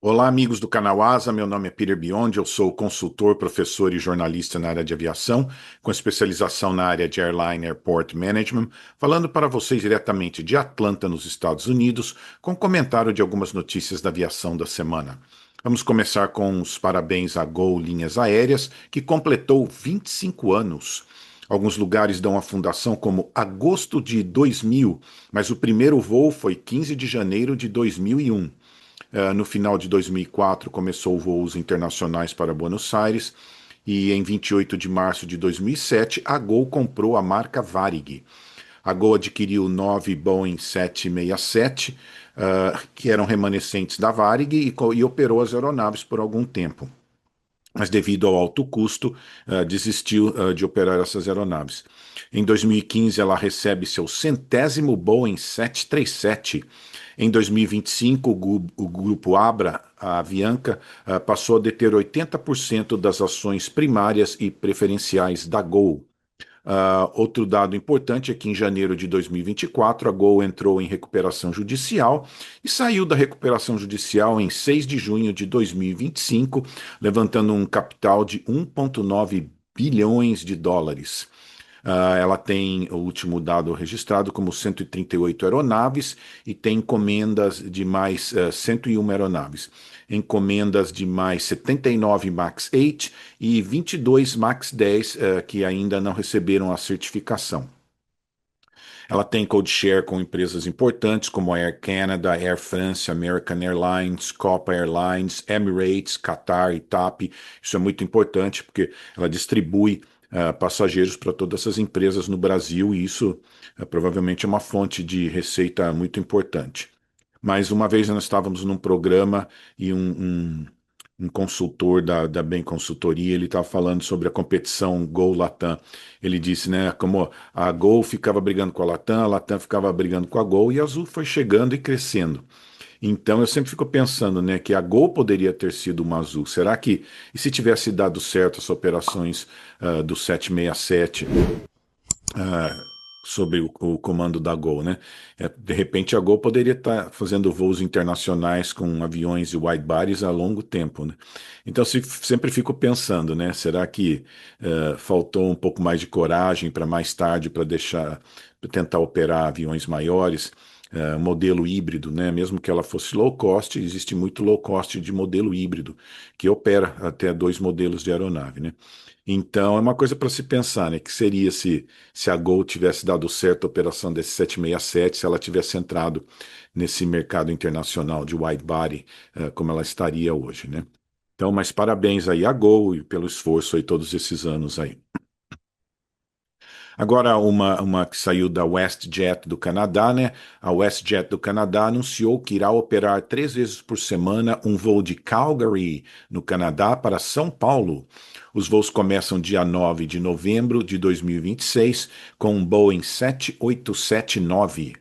Olá, amigos do canal ASA. Meu nome é Peter Biondi, eu sou consultor, professor e jornalista na área de aviação, com especialização na área de Airline Airport Management, falando para vocês diretamente de Atlanta, nos Estados Unidos, com comentário de algumas notícias da aviação da semana. Vamos começar com os parabéns à Gol Linhas Aéreas, que completou 25 anos. Alguns lugares dão a fundação como agosto de 2000, mas o primeiro voo foi 15 de janeiro de 2001. No final de 2004, começou voos internacionais para Buenos Aires e em 28 de março de 2007, a Gol comprou a marca Varig. A Gol adquiriu 9 Boeing 767, que eram remanescentes da Varig, e operou as aeronaves por algum tempo. Mas devido ao alto custo, desistiu de operar essas aeronaves. Em 2015, ela recebe seu centésimo Boeing 737. Em 2025, o grupo Abra, a Avianca, passou a deter 80% das ações primárias e preferenciais da Gol. Outro dado importante é que em janeiro de 2024, a Gol entrou em recuperação judicial e saiu da recuperação judicial em 6 de junho de 2025, levantando um capital de 1,9 bilhões de dólares. Ela tem o último dado registrado como 138 aeronaves e tem encomendas de mais 101 aeronaves. Encomendas de mais 79 MAX 8 e 22 MAX 10 que ainda não receberam a certificação. Ela tem code share com empresas importantes como a Air Canada, Air France, American Airlines, Copa Airlines, Emirates, Qatar e TAP. Isso é muito importante porque ela distribui passageiros para todas essas empresas no Brasil e isso provavelmente é uma fonte de receita muito importante. Mas uma vez nós estávamos num programa e um consultor da Bem Consultoria, ele estava falando sobre a competição Gol-Latam. Ele disse, né, como a Gol ficava brigando com a Latam ficava brigando com a Gol e a Azul foi chegando e crescendo. Então eu sempre fico pensando, né, que a Gol poderia ter sido uma Azul. Será que, e se tivesse dado certo as operações do 767, sobre o comando da Gol, né? De repente a Gol poderia estar fazendo voos internacionais com aviões e wide bodies há longo tempo, né? Então sempre fico pensando, né? Será que faltou um pouco mais de coragem para mais tarde para para tentar operar aviões maiores? Modelo híbrido, né? Mesmo que ela fosse low cost, existe muito low cost de modelo híbrido, que opera até dois modelos de aeronave, né? Então é uma coisa para se pensar, né? Que seria se a Gol tivesse dado certo a operação desse 767, se ela tivesse entrado nesse mercado internacional de wide body, como ela estaria hoje, né? Então, mas parabéns aí à Gol e pelo esforço aí todos esses anos aí. Agora, uma que saiu da WestJet do Canadá, né? A WestJet do Canadá anunciou que irá operar 3 vezes por semana um voo de Calgary, no Canadá, para São Paulo. Os voos começam dia 9 de novembro de 2026 com um Boeing 7879.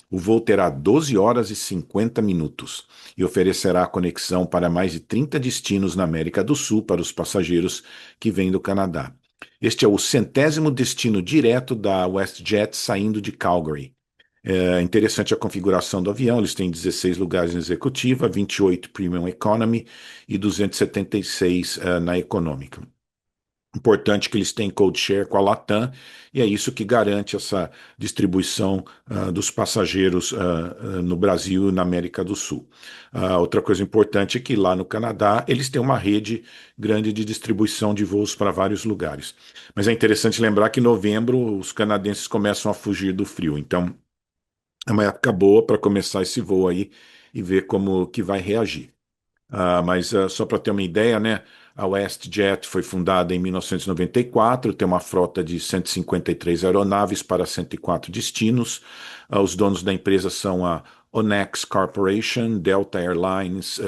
O voo terá 12 horas e 50 minutos e oferecerá conexão para mais de 30 destinos na América do Sul para os passageiros que vêm do Canadá. Este é o centésimo destino direto da WestJet saindo de Calgary. É interessante a configuração do avião, eles têm 16 lugares na executiva, 28 Premium Economy e 276 na econômica. Importante que eles têm code share com a Latam, e é isso que garante essa distribuição dos passageiros no Brasil e na América do Sul. Outra coisa importante é que lá no Canadá eles têm uma rede grande de distribuição de voos para vários lugares. Mas é interessante lembrar que em novembro os canadenses começam a fugir do frio, então é uma época boa para começar esse voo aí e ver como que vai reagir. Mas só para ter uma ideia, né? A WestJet foi fundada em 1994, tem uma frota de 153 aeronaves para 104 destinos. Os donos da empresa são a Onex Corporation, Delta Airlines.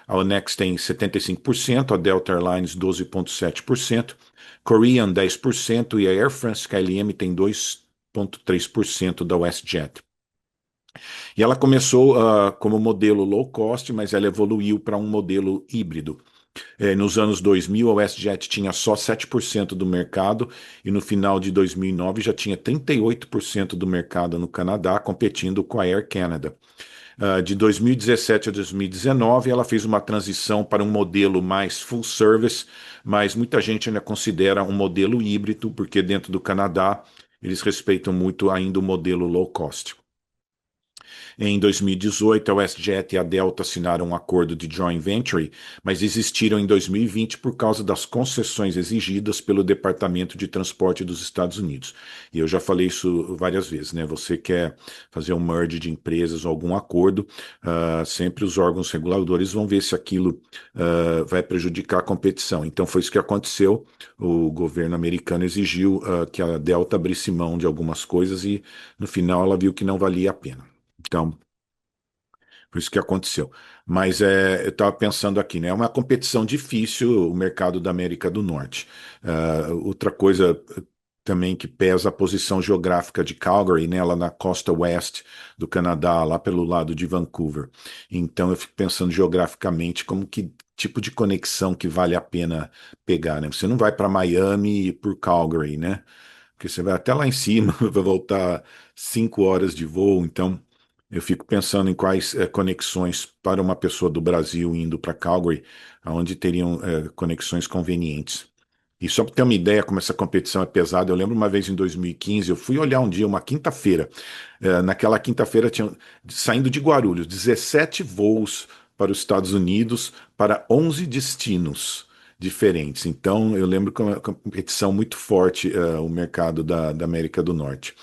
A Onex tem 75%, a Delta Airlines 12,7%, Korean 10% e a Air France KLM tem 2,3% da WestJet. E ela começou como modelo low cost, mas ela evoluiu para um modelo híbrido. Nos anos 2000, a WestJet tinha só 7% do mercado e no final de 2009 já tinha 38% do mercado no Canadá, competindo com a Air Canada. De 2017 a 2019, ela fez uma transição para um modelo mais full service, mas muita gente ainda considera um modelo híbrido, porque dentro do Canadá eles respeitam muito ainda o modelo low cost. Em 2018, a WestJet e a Delta assinaram um acordo de joint venture, mas existiram em 2020 por causa das concessões exigidas pelo Departamento de Transporte dos Estados Unidos. E eu já falei isso várias vezes, né? Você quer fazer um merge de empresas ou algum acordo, sempre os órgãos reguladores vão ver se aquilo vai prejudicar a competição. Então foi isso que aconteceu. O governo americano exigiu que a Delta abrisse mão de algumas coisas e no final ela viu que não valia a pena. Então, por isso que aconteceu. Mas eu estava pensando aqui, né? É uma competição difícil o mercado da América do Norte. Outra coisa também que pesa a posição geográfica de Calgary, né? Lá na costa oeste do Canadá, lá pelo lado de Vancouver. Então eu fico pensando geograficamente como que tipo de conexão que vale a pena pegar, né? Você não vai para Miami por Calgary, né? Porque você vai até lá em cima, vai voltar 5 horas de voo, então eu fico pensando em quais conexões para uma pessoa do Brasil indo para Calgary, onde teriam conexões convenientes. E só para ter uma ideia como essa competição é pesada, eu lembro uma vez em 2015, eu fui olhar um dia, uma quinta-feira. Naquela quinta-feira tinha, saindo de Guarulhos, 17 voos para os Estados Unidos, para 11 destinos diferentes. Então, eu lembro que é uma competição muito forte, o mercado da América do Norte.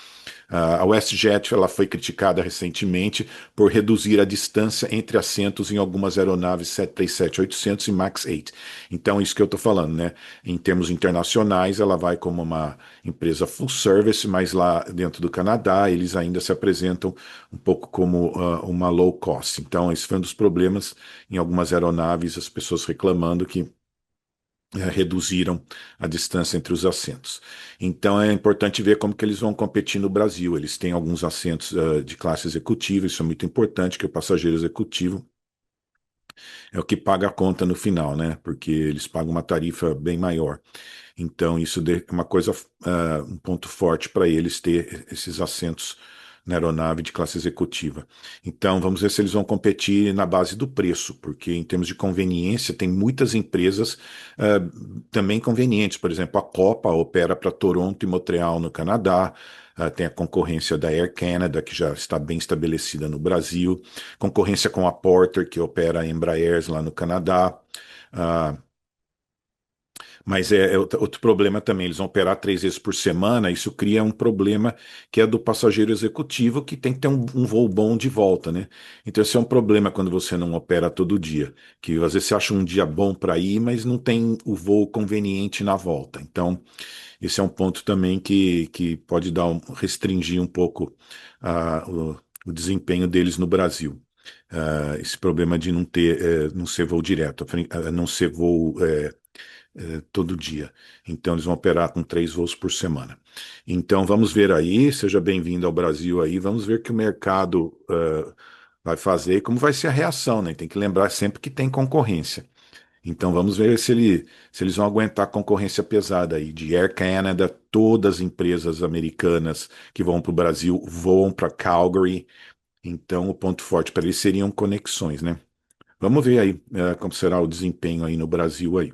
A WestJet ela foi criticada recentemente por reduzir a distância entre assentos em algumas aeronaves 737-800 e MAX 8. Então, isso que eu estou falando, né? Em termos internacionais, ela vai como uma empresa full service, mas lá dentro do Canadá, eles ainda se apresentam um pouco como uma low cost. Então, esse foi um dos problemas em algumas aeronaves, as pessoas reclamando que reduziram a distância entre os assentos. Então é importante ver como que eles vão competir no Brasil. Eles têm alguns assentos de classe executiva, isso é muito importante, que o passageiro executivo é o que paga a conta no final, né? Porque eles pagam uma tarifa bem maior. Então, isso é uma coisa, um ponto forte para eles ter esses assentos na aeronave de classe executiva. Então, vamos ver se eles vão competir na base do preço, porque em termos de conveniência, tem muitas empresas também convenientes. Por exemplo, a Copa opera para Toronto e Montreal, no Canadá. Tem a concorrência da Air Canada, que já está bem estabelecida no Brasil. Concorrência com a Porter, que opera a Embraers lá no Canadá. Uh, mas outro problema também, eles vão operar 3 vezes por semana, isso cria um problema que é do passageiro executivo, que tem que ter um voo bom de volta, né? Então esse é um problema quando você não opera todo dia, que às vezes você acha um dia bom para ir, mas não tem o voo conveniente na volta. Então esse é um ponto também que pode restringir um pouco o desempenho deles no Brasil. Esse problema de não ser voo direto, não ser voo todo dia. Então, eles vão operar com 3 voos por semana. Então, vamos ver aí. Seja bem-vindo ao Brasil aí. Vamos ver o que o mercado vai fazer e como vai ser a reação, né? Tem que lembrar sempre que tem concorrência. Então, vamos ver se eles vão aguentar a concorrência pesada aí de Air Canada. Todas as empresas americanas que vão para o Brasil voam para Calgary. Então, o ponto forte para eles seriam conexões, né? Vamos ver aí como será o desempenho aí no Brasil aí.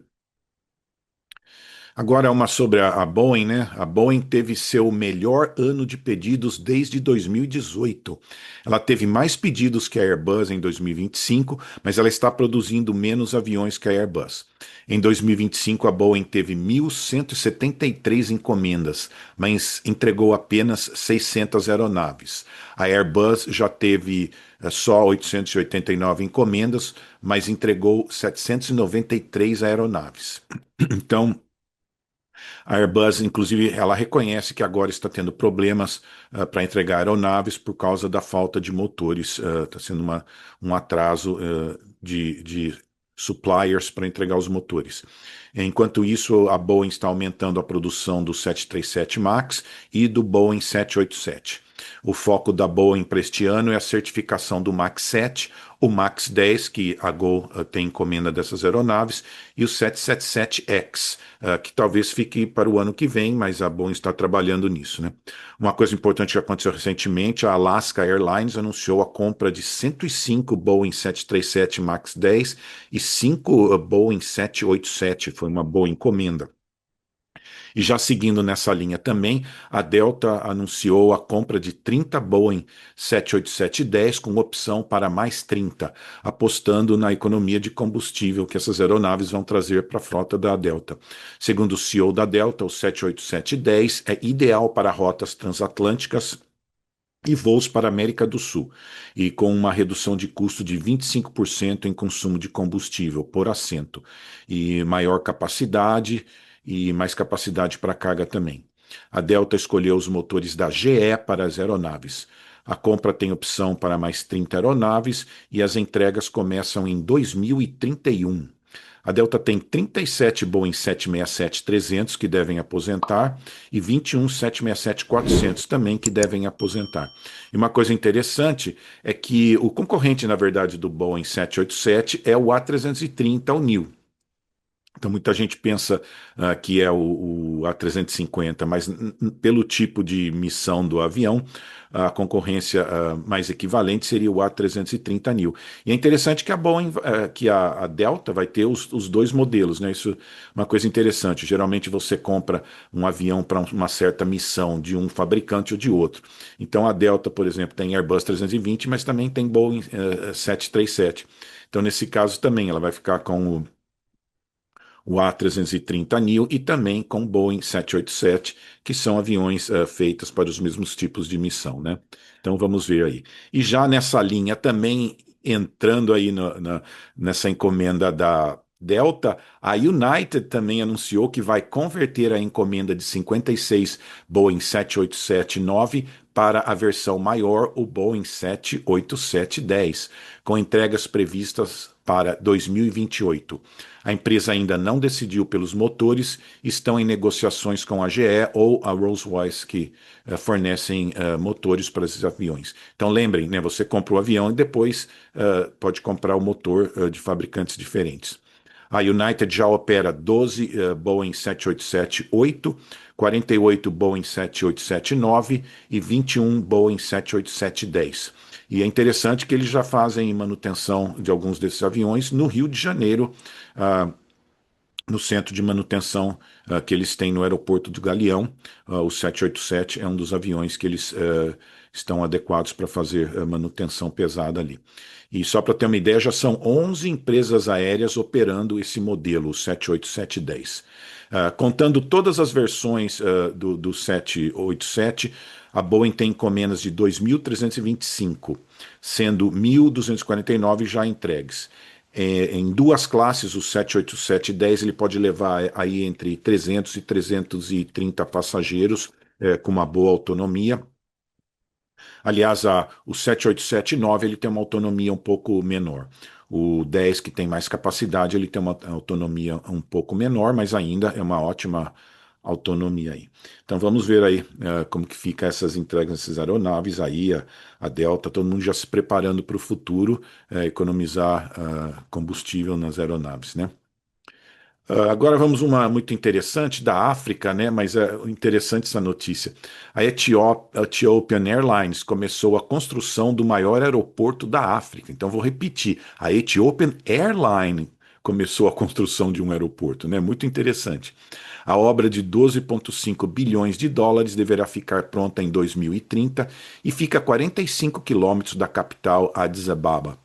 Agora, uma sobre a Boeing, né? A Boeing teve seu melhor ano de pedidos desde 2018. Ela teve mais pedidos que a Airbus em 2025, mas ela está produzindo menos aviões que a Airbus. Em 2025, a Boeing teve 1.173 encomendas, mas entregou apenas 600 aeronaves. A Airbus já teve só 889 encomendas, mas entregou 793 aeronaves. Então, a Airbus, inclusive, ela reconhece que agora está tendo problemas para entregar aeronaves por causa da falta de motores. Está sendo um atraso de suppliers para entregar os motores. Enquanto isso, a Boeing está aumentando a produção do 737 MAX e do Boeing 787. O foco da Boeing para este ano é a certificação do MAX 7, o MAX 10, que a Gol tem encomenda dessas aeronaves, e o 777X, que talvez fique para o ano que vem, mas a Boeing está trabalhando nisso, né? Uma coisa importante que aconteceu recentemente, a Alaska Airlines anunciou a compra de 105 Boeing 737 MAX 10 e 5 Boeing 787, foi uma boa encomenda. E já seguindo nessa linha também, a Delta anunciou a compra de 30 Boeing 787-10 com opção para mais 30, apostando na economia de combustível que essas aeronaves vão trazer para a frota da Delta. Segundo o CEO da Delta, o 787-10 é ideal para rotas transatlânticas e voos para a América do Sul, e com uma redução de custo de 25% em consumo de combustível por assento, e maior capacidade e mais capacidade para carga também. A Delta escolheu os motores da GE para as aeronaves. A compra tem opção para mais 30 aeronaves e as entregas começam em 2031. A Delta tem 37 Boeing 767-300 que devem aposentar e 21 767-400 também que devem aposentar. E uma coisa interessante é que o concorrente, na verdade, do Boeing 787 é o A330, o New. Então, muita gente pensa que é o A350, mas pelo tipo de missão do avião, a concorrência mais equivalente seria o A330 Neo. E é interessante que a Boeing, que a Delta vai ter os dois modelos, né? Isso é uma coisa interessante. Geralmente você compra um avião para uma certa missão de um fabricante ou de outro. Então, a Delta, por exemplo, tem Airbus 320, mas também tem Boeing 737. Então, nesse caso também, ela vai ficar com o A330neo e também com o Boeing 787, que são aviões feitos para os mesmos tipos de missão, né? Então vamos ver aí. E já nessa linha também entrando aí nessa encomenda da Delta, a United também anunciou que vai converter a encomenda de 56 Boeing 787-9 para a versão maior, o Boeing 787-10, com entregas previstas para 2028. A empresa ainda não decidiu pelos motores, estão em negociações com a GE ou a Rolls-Royce, que fornecem motores para esses aviões. Então lembrem, né, você compra o avião e depois pode comprar o motor de fabricantes diferentes. A United já opera 12 Boeing 787-8, 48 Boeing 787-9 e 21 Boeing 787-10. E é interessante que eles já fazem manutenção de alguns desses aviões no Rio de Janeiro, ah, no centro de manutenção que eles têm no aeroporto do Galeão. O 787 é um dos aviões que eles estão adequados para fazer manutenção pesada ali. E só para ter uma ideia, já são 11 empresas aéreas operando esse modelo, o 787-10. Contando todas as versões do 787, a Boeing tem encomendas de 2.325, sendo 1.249 já entregues. Em duas classes, o 787-10 ele pode levar aí entre 300 e 330 passageiros com uma boa autonomia. Aliás, o 787-9 ele tem uma autonomia um pouco menor. O 10, que tem mais capacidade, ele tem uma autonomia um pouco menor, mas ainda é uma ótima autonomia aí. Então vamos ver aí como que fica essas entregas dessas aeronaves aí, a Delta, todo mundo já se preparando para o futuro, economizar combustível nas aeronaves, né? Agora vamos uma muito interessante da África, né? Mas é interessante essa notícia. A Ethiopian Airlines começou a construção do maior aeroporto da África. Então vou repetir: a Ethiopian Airlines começou a construção de um aeroporto, né? Muito interessante. A obra de 12,5 bilhões de dólares deverá ficar pronta em 2030 e fica a 45 quilômetros da capital Addis Ababa.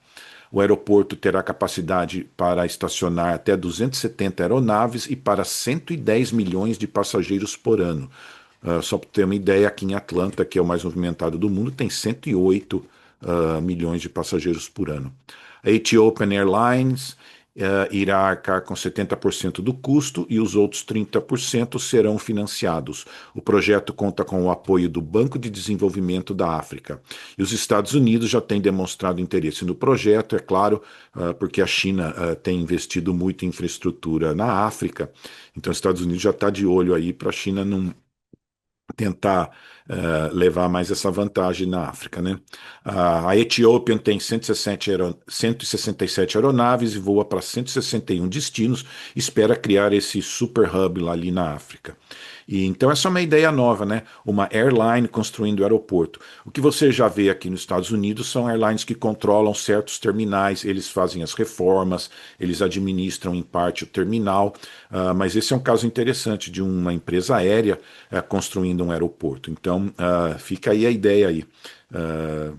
O aeroporto terá capacidade para estacionar até 270 aeronaves e para 110 milhões de passageiros por ano. Só para ter uma ideia, aqui em Atlanta, que é o mais movimentado do mundo, tem 108 milhões de passageiros por ano. A Ethiopian Airlines irá arcar com 70% do custo e os outros 30% serão financiados. O projeto conta com o apoio do Banco de Desenvolvimento da África. E os Estados Unidos já têm demonstrado interesse no projeto, é claro, porque a China tem investido muito em infraestrutura na África. Então, os Estados Unidos já está de olho aí para a China tentar levar mais essa vantagem na África, né? A Ethiopian tem 167 aeronaves e voa para 161 destinos, espera criar esse super hub lá ali na África. E então essa é uma ideia nova, né? Uma airline construindo o aeroporto. O que você já vê aqui nos Estados Unidos são airlines que controlam certos terminais, eles fazem as reformas, eles administram em parte o terminal, mas esse é um caso interessante de uma empresa aérea construindo um aeroporto. Então fica aí a ideia aí.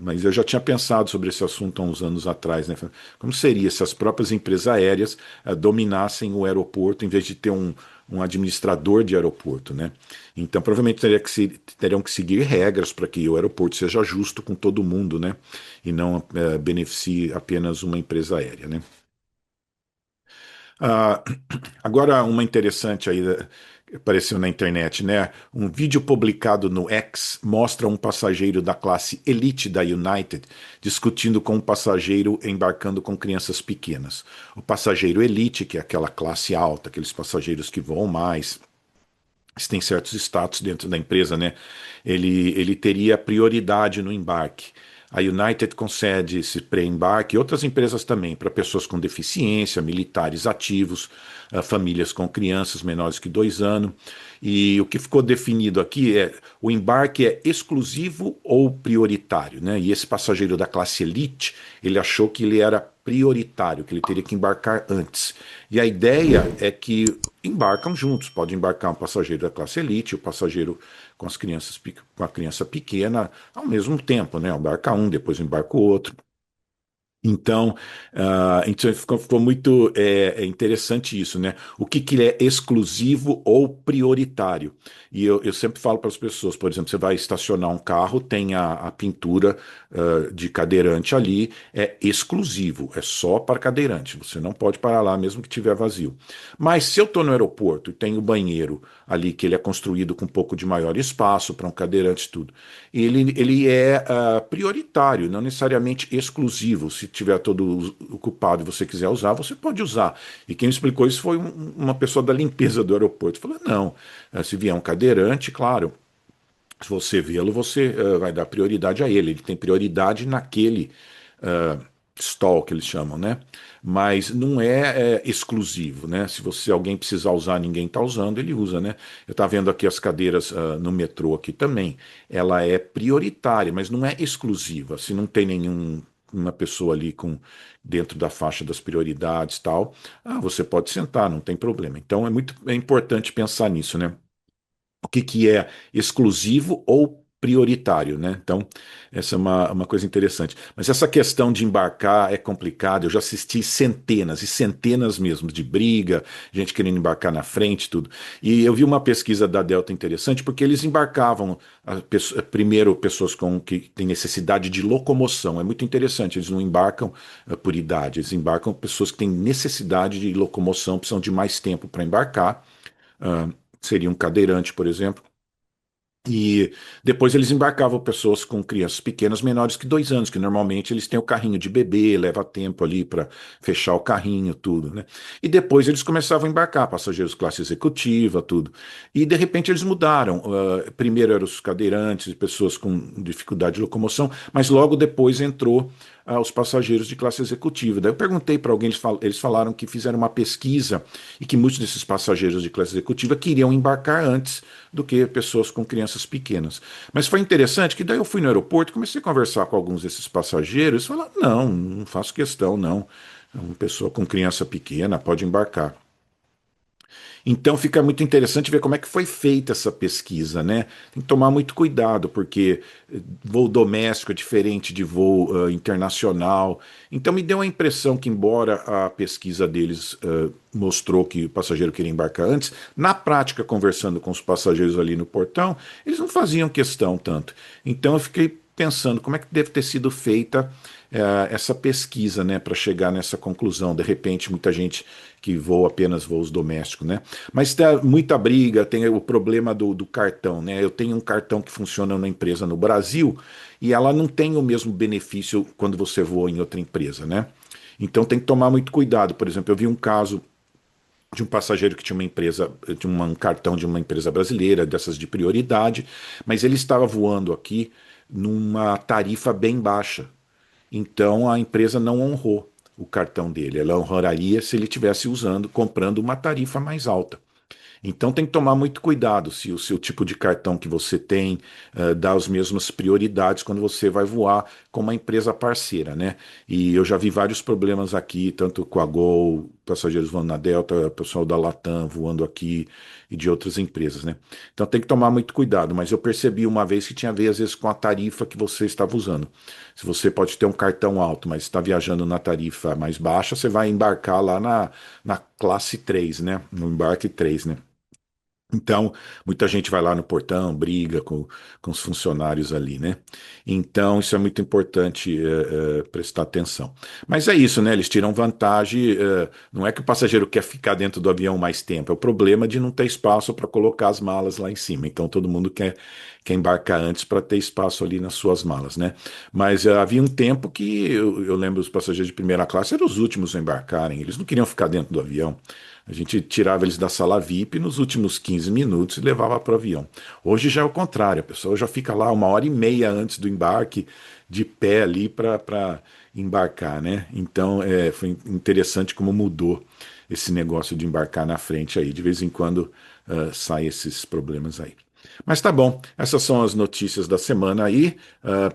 Mas eu já tinha pensado sobre esse assunto há uns anos atrás, né? Como seria se as próprias empresas aéreas dominassem o aeroporto em vez de ter um administrador de aeroporto, né? Então, provavelmente teriam que seguir regras para que o aeroporto seja justo com todo mundo, né? E não beneficie apenas uma empresa aérea, né? Ah, agora, uma interessante aí, apareceu na internet, né? Um vídeo publicado no X mostra um passageiro da classe Elite da United discutindo com um passageiro embarcando com crianças pequenas. O passageiro Elite, que é aquela classe alta, aqueles passageiros que voam mais, eles têm certos status dentro da empresa, né? Ele teria prioridade no embarque. A United concede esse pré-embarque e outras empresas também para pessoas com deficiência, militares ativos, famílias com crianças menores que 2 anos. E o que ficou definido aqui é o embarque é exclusivo ou prioritário, né? E esse passageiro da classe Elite, ele achou que ele era prioritário, que ele teria que embarcar antes. E a ideia é que embarcam juntos, pode embarcar um passageiro da classe Elite, o passageiro com as crianças, com a criança pequena ao mesmo tempo, né? Embarca um, depois embarca o outro. Então, então ficou muito interessante isso, né? O que, que é exclusivo ou prioritário? E eu sempre falo para as pessoas, por exemplo, você vai estacionar um carro, tem a pintura de cadeirante ali, é exclusivo, é só para cadeirante. Você não pode parar lá mesmo que tiver vazio. Mas se eu estou no aeroporto e tenho o banheiro ali, que ele é construído com um pouco de maior espaço para um cadeirante e tudo, ele é prioritário, não necessariamente exclusivo. Se tiver todo ocupado e você quiser usar, você pode usar. E quem me explicou isso foi uma pessoa da limpeza do aeroporto. Falou, não, se vier um cadeirante, claro, se você vê-lo, você vai dar prioridade a ele. Ele tem prioridade naquele uh, stall que eles chamam, né? Mas não é exclusivo, né? Se você alguém precisar usar, ninguém está usando, ele usa, né? Eu estava vendo aqui as cadeiras no metrô aqui também. Ela é prioritária, mas não é exclusiva. Se não tem uma pessoa ali com dentro da faixa das prioridades, tal, você pode sentar, não tem problema. Então é importante pensar nisso, né? O que, que é exclusivo ou prioritário, né? Então, essa é uma coisa interessante. Mas essa questão de embarcar é complicada. Eu já assisti centenas e centenas mesmo de briga, gente querendo embarcar na frente, tudo. E eu vi uma pesquisa da Delta interessante, porque eles embarcavam primeiro pessoas que têm necessidade de locomoção. É muito interessante. Eles não embarcam por idade, eles embarcam pessoas que têm necessidade de locomoção, precisam de mais tempo para embarcar. Ah, seria um cadeirante, por exemplo. E depois eles embarcavam pessoas com crianças pequenas menores que 2 anos, que normalmente eles têm o carrinho de bebê, leva tempo ali para fechar o carrinho, tudo, né? E depois eles começavam a embarcar passageiros classe executiva, tudo. E de repente eles mudaram. Primeiro eram os cadeirantes, pessoas com dificuldade de locomoção, mas logo depois entrou os passageiros de classe executiva. Daí eu perguntei para alguém, eles falaram que fizeram uma pesquisa e que muitos desses passageiros de classe executiva queriam embarcar antes do que pessoas com crianças pequenas. Mas foi interessante que daí eu fui no aeroporto, comecei a conversar com alguns desses passageiros, e falaram, não, não faço questão, não. Uma pessoa com criança pequena pode embarcar. Então fica muito interessante ver como é que foi feita essa pesquisa, né? Tem que tomar muito cuidado, porque voo doméstico é diferente de voo internacional. Então me deu a impressão que, embora a pesquisa deles mostrou que o passageiro queria embarcar antes, na prática, conversando com os passageiros ali no portão, eles não faziam questão tanto. Então eu fiquei pensando como é que deve ter sido feita essa pesquisa, né, para chegar nessa conclusão. De repente, muita gente que voa apenas voos domésticos, né? Mas tem muita briga, tem o problema do cartão, né? Eu tenho um cartão que funciona na empresa no Brasil e ela não tem o mesmo benefício quando você voa em outra empresa, né? Então tem que tomar muito cuidado. Por exemplo, eu vi um caso de um passageiro que tinha uma empresa, de um cartão de uma empresa brasileira, dessas de prioridade, mas ele estava voando aqui numa tarifa bem baixa. Então a empresa não honrou o cartão dele. Ela honraria se ele estivesse usando, comprando uma tarifa mais alta. Então tem que tomar muito cuidado se o seu tipo de cartão que você tem dá as mesmas prioridades quando você vai voar com uma empresa parceira, né? E eu já vi vários problemas aqui, tanto com a Gol, passageiros voando na Delta, pessoal da Latam voando aqui e de outras empresas, né? Então tem que tomar muito cuidado, mas eu percebi uma vez que tinha a ver às vezes com a tarifa que você estava usando. Se você pode ter um cartão alto, mas está viajando na tarifa mais baixa, você vai embarcar lá na classe 3, né? No embarque 3, né? Então, muita gente vai lá no portão, briga com os funcionários ali, né? Então, isso é muito importante prestar atenção. Mas é isso, né? Eles tiram vantagem. Não é que o passageiro quer ficar dentro do avião mais tempo, é o problema de não ter espaço para colocar as malas lá em cima. Então, todo mundo quer embarcar antes para ter espaço ali nas suas malas, né? Mas havia um tempo que eu lembro os passageiros de primeira classe eram os últimos a embarcarem, eles não queriam ficar dentro do avião. A gente tirava eles da sala VIP nos últimos 15 minutos e levava para o avião. Hoje já é o contrário, a pessoa já fica lá 1 hora e meia antes do embarque, de pé ali para embarcar, né? Então foi interessante como mudou esse negócio de embarcar na frente aí. De vez em quando saem esses problemas aí. Mas tá bom, essas são as notícias da semana aí.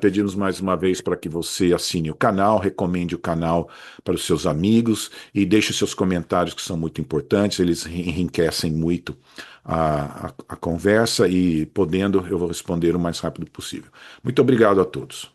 Pedimos mais uma vez para que você assine o canal, recomende o canal para os seus amigos e deixe seus comentários que são muito importantes, eles enriquecem muito a conversa e podendo eu vou responder o mais rápido possível. Muito obrigado a todos.